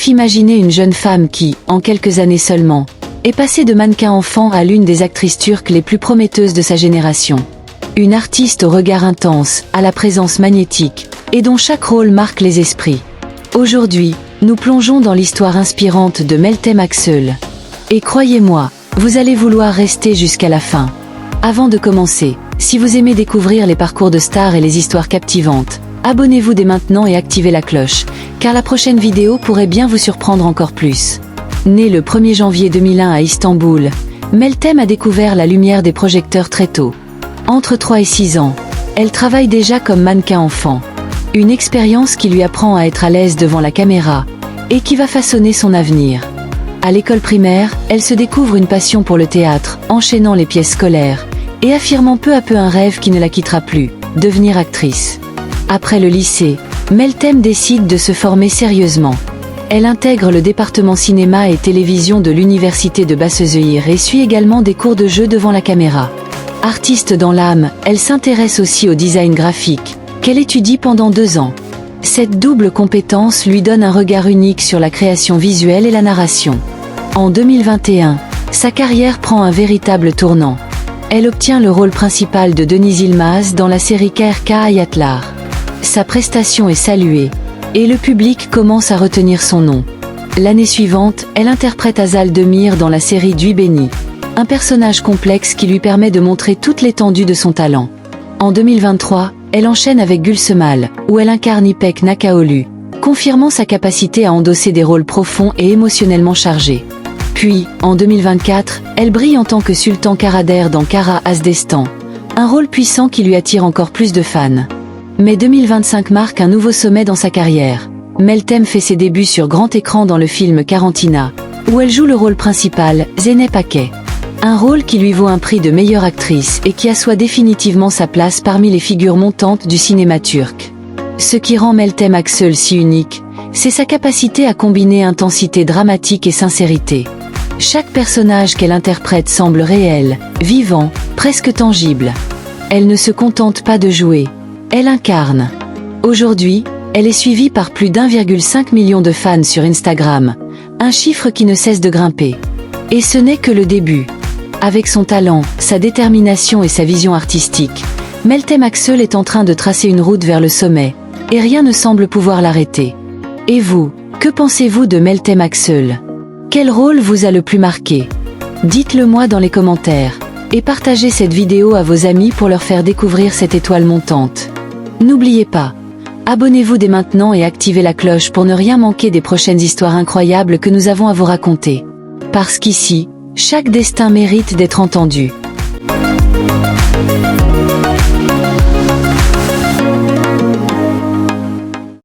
Imaginez une jeune femme qui, en quelques années seulement, est passée de mannequin enfant à l'une des actrices turques les plus prometteuses de sa génération. Une artiste au regard intense, à la présence magnétique, et dont chaque rôle marque les esprits. Aujourd'hui, nous plongeons dans l'histoire inspirante de Meltem Aksel. Et croyez-moi, vous allez vouloir rester jusqu'à la fin. Avant de commencer, si vous aimez découvrir les parcours de stars et les histoires captivantes, abonnez-vous dès maintenant et activez la cloche, car la prochaine vidéo pourrait bien vous surprendre encore plus. Née le 1er janvier 2001 à Istanbul, Meltem a découvert la lumière des projecteurs très tôt. Entre 3 et 6 ans, elle travaille déjà comme mannequin enfant. Une expérience qui lui apprend à être à l'aise devant la caméra, et qui va façonner son avenir. À l'école primaire, elle se découvre une passion pour le théâtre, enchaînant les pièces scolaires, et affirmant peu à peu un rêve qui ne la quittera plus, devenir actrice. Après le lycée, Meltem décide de se former sérieusement. Elle intègre le département cinéma et télévision de l'université de Başakşehir et suit également des cours de jeu devant la caméra. Artiste dans l'âme, elle s'intéresse aussi au design graphique, qu'elle étudie pendant 2 ans. Cette double compétence lui donne un regard unique sur la création visuelle et la narration. En 2021, sa carrière prend un véritable tournant. Elle obtient le rôle principal de Deniz Yılmaz dans la série KRK Hayatlar. Sa prestation est saluée, et le public commence à retenir son nom. L'année suivante, elle interprète Azal Demir dans la série Duy Beni, un personnage complexe qui lui permet de montrer toute l'étendue de son talent. En 2023, elle enchaîne avec Gülsemal, où elle incarne İpek Nakaolu, confirmant sa capacité à endosser des rôles profonds et émotionnellement chargés. Puis, en 2024, elle brille en tant que Sultan Karader dans Kara Hasdestan, un rôle puissant qui lui attire encore plus de fans. Mais 2025 marque un nouveau sommet dans sa carrière. Meltem fait ses débuts sur grand écran dans le film Karantina, où elle joue le rôle principal, Zeynep Akay. Un rôle qui lui vaut un prix de meilleure actrice et qui assoit définitivement sa place parmi les figures montantes du cinéma turc. Ce qui rend Meltem Aksel si unique, c'est sa capacité à combiner intensité dramatique et sincérité. Chaque personnage qu'elle interprète semble réel, vivant, presque tangible. Elle ne se contente pas de jouer, elle incarne. Aujourd'hui, elle est suivie par plus d'1,5 million de fans sur Instagram, un chiffre qui ne cesse de grimper. Et ce n'est que le début. Avec son talent, sa détermination et sa vision artistique, Meltem Aksel est en train de tracer une route vers le sommet, et rien ne semble pouvoir l'arrêter. Et vous, que pensez-vous de Meltem Aksel? Quel rôle vous a le plus marqué? Dites-le moi dans les commentaires, et partagez cette vidéo à vos amis pour leur faire découvrir cette étoile montante. N'oubliez pas, abonnez-vous dès maintenant et activez la cloche pour ne rien manquer des prochaines histoires incroyables que nous avons à vous raconter. Parce qu'ici, chaque destin mérite d'être entendu.